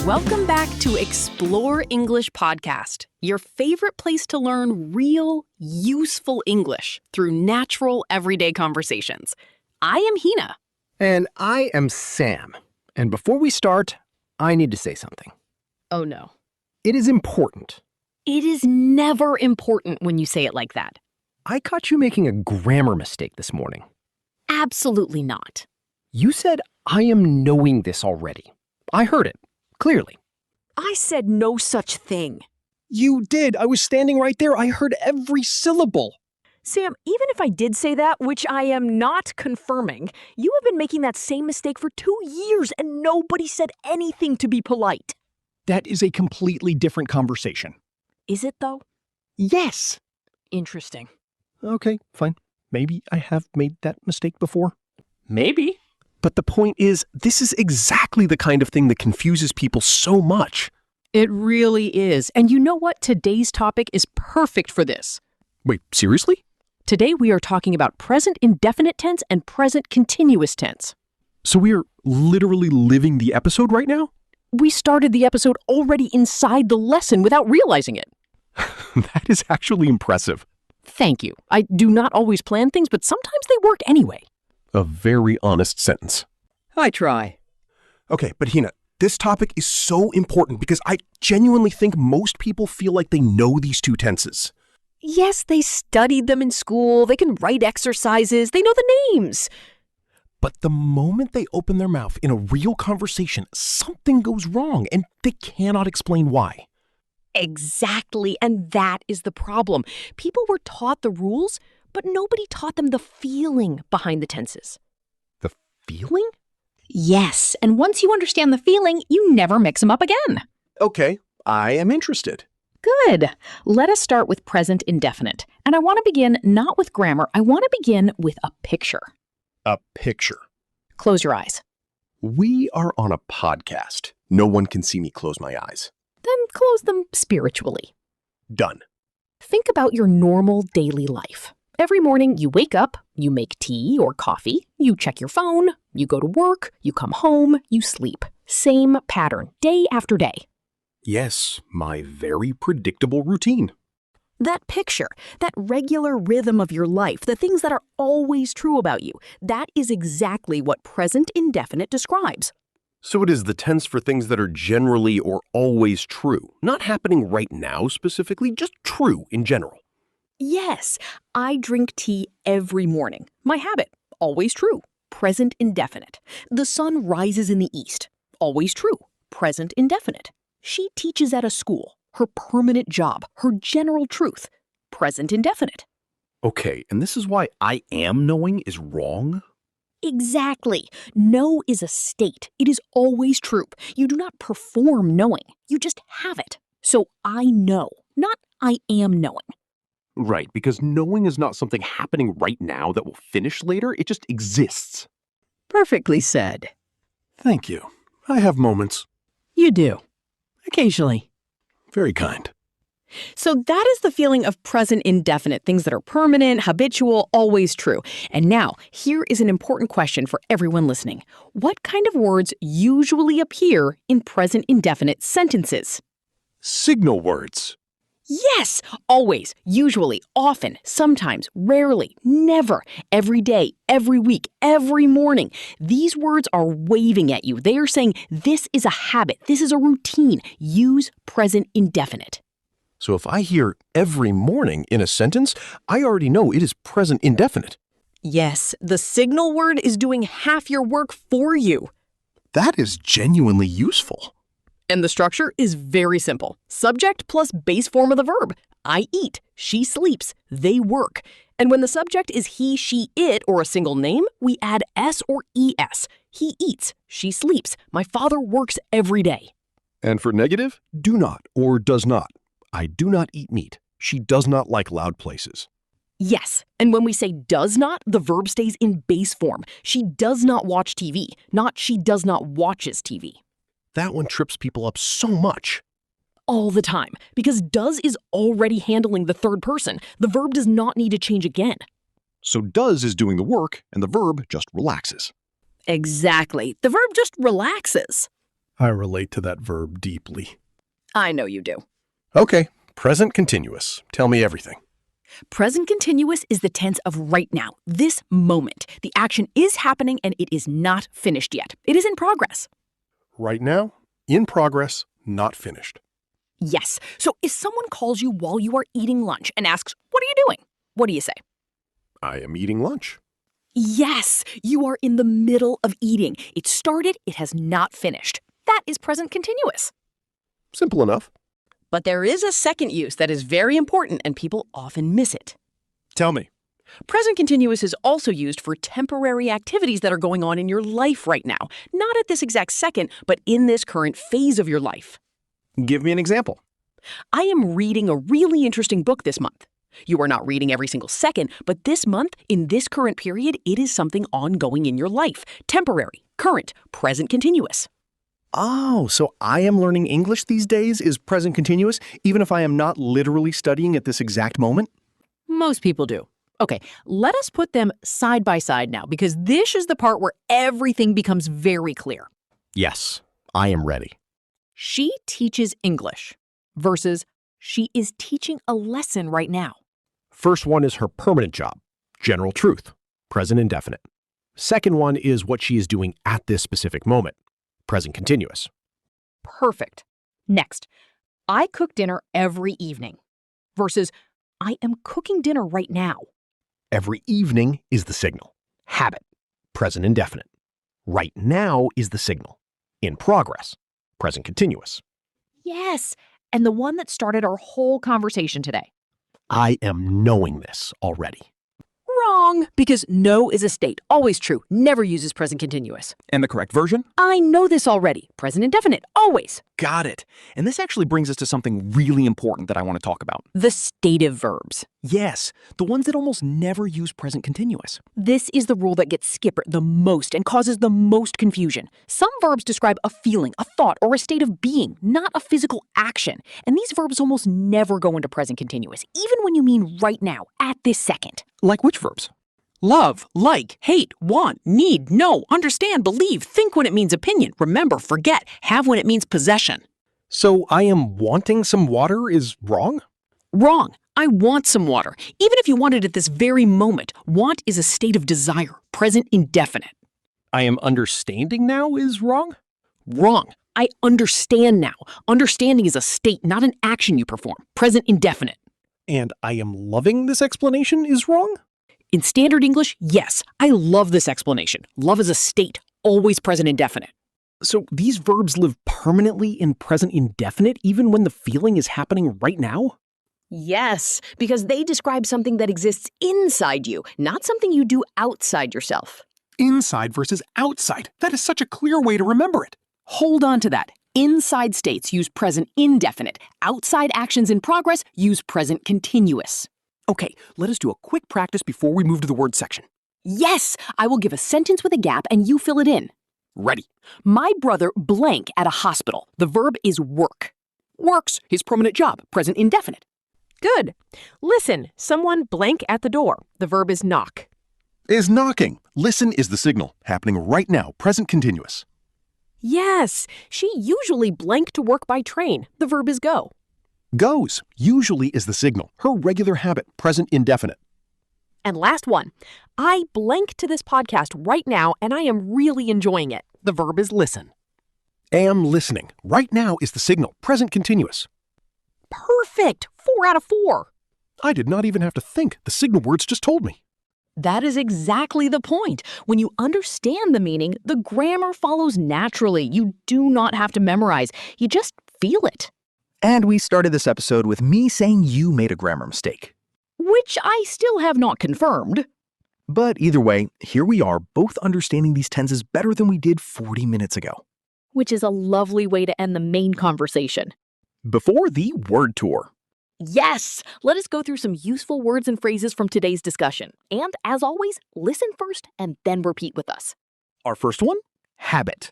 Welcome back to Explore English Podcast, your favorite place to learn real, useful English through natural, everyday conversations. I am Hina. And I am Sam. And before we start, I need to say something. Oh no. It is important. It is never important when you say it like that. I caught you making a grammar mistake this morning. Absolutely not. You said, I am knowing this already. I heard it, clearly. I said no such thing. You did. I was standing right there. I heard every syllable. Sam, even if I did say that, which I am not confirming, you have been making that same mistake for 2 years and nobody said anything to be polite. That is a completely different conversation. Is it, though? Yes. Interesting. Okay, fine. Maybe I have made that mistake before. Maybe. But the point is, this is exactly the kind of thing that confuses people so much. It really is. And you know what? Today's topic is perfect for this. Wait, seriously? Today we are talking about present indefinite tense and present continuous tense. So we are literally living the episode right now? We started the episode already inside the lesson without realizing it. That is actually impressive. Thank you. I do not always plan things, but sometimes they work anyway. A very honest sentence. I try. Okay, but Hina, this topic is so important because I genuinely think most people feel like they know these two tenses. Yes, they studied them in school. They can write exercises. They know the names. But the moment they open their mouth in a real conversation, something goes wrong and they cannot explain why. Exactly, and that is the problem. People were taught the rules, but nobody taught them the feeling behind the tenses. The feeling? Yes, and once you understand the feeling, you never mix them up again. Okay, I am interested. Good. Let us start with present indefinite. And I want to begin not with grammar. I want to begin with a picture. A picture. Close your eyes. We are on a podcast. No one can see me close my eyes. Then close them spiritually. Done. Think about your normal daily life. Every morning you wake up, you make tea or coffee, you check your phone, you go to work, you come home, you sleep. Same pattern, day after day. Yes, my very predictable routine. That picture, that regular rhythm of your life, the things that are always true about you, that is exactly what present indefinite describes. So it is the tense for things that are generally or always true, not happening right now specifically, just true in general. Yes, I drink tea every morning. My habit, always true. Present indefinite. The sun rises in the east. Always true. Present indefinite. She teaches at a school. Her permanent job. Her general truth. Present indefinite. Okay, and this is why I am knowing is wrong? Exactly. Know is a state. It is always true. You do not perform knowing. You just have it. So I know, not I am knowing. Right, because knowing is not something happening right now that will finish later. It just exists. Perfectly said. Thank you. I have moments. You do. Occasionally. Very kind. So that is the feeling of present indefinite, things that are permanent, habitual, always true. And now, here is an important question for everyone listening. What kind of words usually appear in present indefinite sentences? Signal words. Yes, always, usually, often, sometimes, rarely, never, every day, every week, every morning. These words are waving at you. They are saying, this is a habit, this is a routine. Use present indefinite. So if I hear every morning in a sentence, I already know it is present indefinite. Yes, the signal word is doing half your work for you. That is genuinely useful. And the structure is very simple. Subject plus base form of the verb. I eat, she sleeps, they work. And when the subject is he, she, it, or a single name, we add s or es. He eats, she sleeps, my father works every day. And for negative, do not or does not. I do not eat meat. She does not like loud places. Yes, and when we say does not, the verb stays in base form. She does not watch TV, not she does not watches TV. That one trips people up so much. All the time, because does is already handling the third person. The verb does not need to change again. So does is doing the work, and the verb just relaxes. Exactly. The verb just relaxes. I relate to that verb deeply. I know you do. Okay, present continuous. Tell me everything. Present continuous is the tense of right now, this moment. The action is happening and it is not finished yet. It is in progress. Right now, in progress, not finished. Yes. So if someone calls you while you are eating lunch and asks, "What are you doing?" What do you say? I am eating lunch. Yes, you are in the middle of eating. It started, it has not finished. That is present continuous. Simple enough. But there is a second use that is very important and people often miss it. Tell me. Present continuous is also used for temporary activities that are going on in your life right now. Not at this exact second, but in this current phase of your life. Give me an example. I am reading a really interesting book this month. You are not reading every single second, but this month, in this current period, it is something ongoing in your life. Temporary, current, present continuous. Oh, so I am learning English these days is present continuous, even if I am not literally studying at this exact moment? Most people do. Okay, let us put them side by side now, because this is the part where everything becomes very clear. Yes, I am ready. She teaches English versus she is teaching a lesson right now. First one is her permanent job, general truth, present indefinite. Second one is what she is doing at this specific moment, present continuous. Perfect. Next, I cook dinner every evening versus I am cooking dinner right now. Every evening is the signal, habit, present indefinite. Right now is the signal, in progress, present continuous. Yes, and the one that started our whole conversation today. I am knowing this already. Wrong, because know is a state, always true, never uses present continuous. And the correct version? I know this already, present indefinite, always. Got it. And this actually brings us to something really important that I want to talk about. The stative verbs. Yes, the ones that almost never use present continuous. This is the rule that gets skipped the most and causes the most confusion. Some verbs describe a feeling, a thought, or a state of being, not a physical action. And these verbs almost never go into present continuous, even when you mean right now, at this second. Like which verbs? Love, like, hate, want, need, know, understand, believe, think when it means opinion, remember, forget, have when it means possession. So I am wanting some water is wrong? Wrong. I want some water. Even if you want it at this very moment, want is a state of desire, present indefinite. I am understanding now is wrong? Wrong. I understand now. Understanding is a state, not an action you perform, present indefinite. And I am loving this explanation is wrong? In standard English, yes, I love this explanation. Love is a state, always present indefinite. So these verbs live permanently in present indefinite even when the feeling is happening right now? Yes, because they describe something that exists inside you, not something you do outside yourself. Inside versus outside. That is such a clear way to remember it. Hold on to that. Inside states use present indefinite. Outside actions in progress use present continuous. Okay, let us do a quick practice before we move to the word section. Yes, I will give a sentence with a gap and you fill it in. Ready. My brother blank at a hospital. The verb is work. Works, his permanent job, present indefinite. Good. Listen, someone blank at the door. The verb is knock. Is knocking. Listen is the signal, happening right now, present continuous. Yes, she usually blank to work by train. The verb is go. Goes, usually is the signal, her regular habit, present indefinite. And last one. I blank to this podcast right now and I am really enjoying it. The verb is listen. Am listening. Right now is the signal, present continuous. Perfect. 4 out of 4. I did not even have to think. The signal words just told me. That is exactly the point. When you understand the meaning, the grammar follows naturally. You do not have to memorize. You just feel it. And we started this episode with me saying you made a grammar mistake. Which I still have not confirmed. But either way, here we are, both understanding these tenses better than we did 40 minutes ago. Which is a lovely way to end the main conversation. Before the word tour. Yes! Let us go through some useful words and phrases from today's discussion. And as always, listen first and then repeat with us. Our first one? Habit.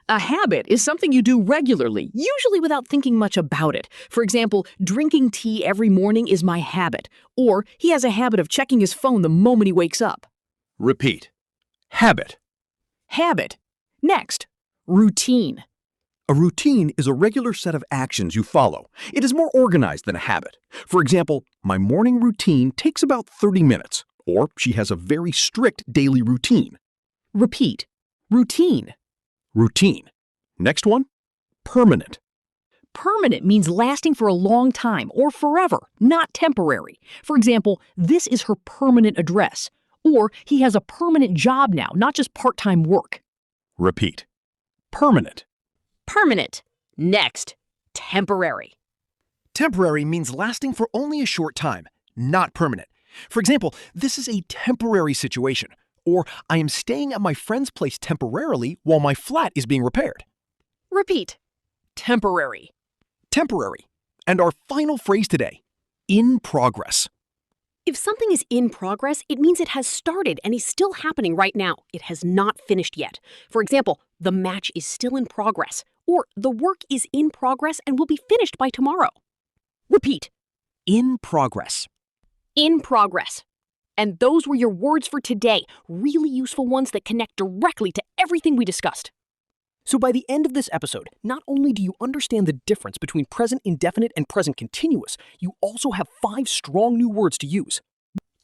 A habit is something you do regularly, usually without thinking much about it. For example, drinking tea every morning is my habit. Or he has a habit of checking his phone the moment he wakes up. Repeat. Habit. Habit. Next, routine. A A routine is a regular set of actions you follow. It is more organized than a habit. For example, my morning routine takes about 30 minutes, or she has a very strict daily routine. Repeat. Routine. Routine. Next one, permanent. Permanent means lasting for a long time or forever, not temporary. For example, this is her permanent address. Or he has a permanent job now, not just part-time work. Repeat. Permanent. Permanent. Next, temporary. Temporary means lasting for only a short time, not permanent. For example, this is a temporary situation, or I am staying at my friend's place temporarily while my flat is being repaired. Repeat. Temporary. Temporary. And our final phrase today, in progress. If something is in progress, it means it has started and is still happening right now. It has not finished yet. For example, the match is still in progress, or the work is in progress and will be finished by tomorrow. Repeat. In progress. In progress. And those were your words for today, really useful ones that connect directly to everything we discussed. So by the end of this episode, not only do you understand the difference between present indefinite and present continuous, you also have 5 strong new words to use.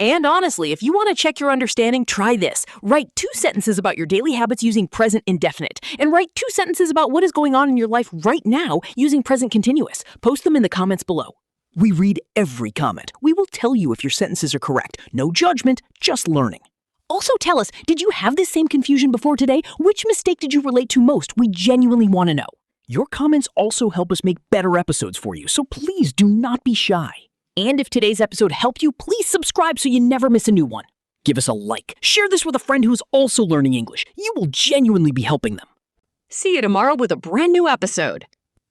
And honestly, if you want to check your understanding, try this. Write 2 sentences about your daily habits using present indefinite, and write 2 sentences about what is going on in your life right now using present continuous. Post them in the comments below. We read every comment. We will tell you if your sentences are correct. No judgment, just learning. Also tell us, did you have this same confusion before today? Which mistake did you relate to most? We genuinely want to know. Your comments also help us make better episodes for you, so please do not be shy. And if today's episode helped you, please subscribe so you never miss a new one. Give us a like. Share this with a friend who is also learning English. You will genuinely be helping them. See you tomorrow with a brand new episode.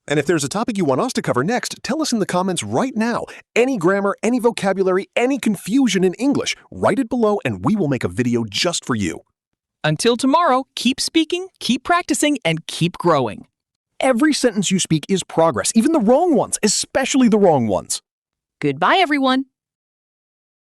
And if there's a topic you want us to cover next, tell us in the comments right now. Any grammar, any vocabulary, any confusion in English, write it below and we will make a video just for you. Until tomorrow, keep speaking, keep practicing, and keep growing. Every sentence you speak is progress, even the wrong ones, especially the wrong ones. Goodbye, everyone.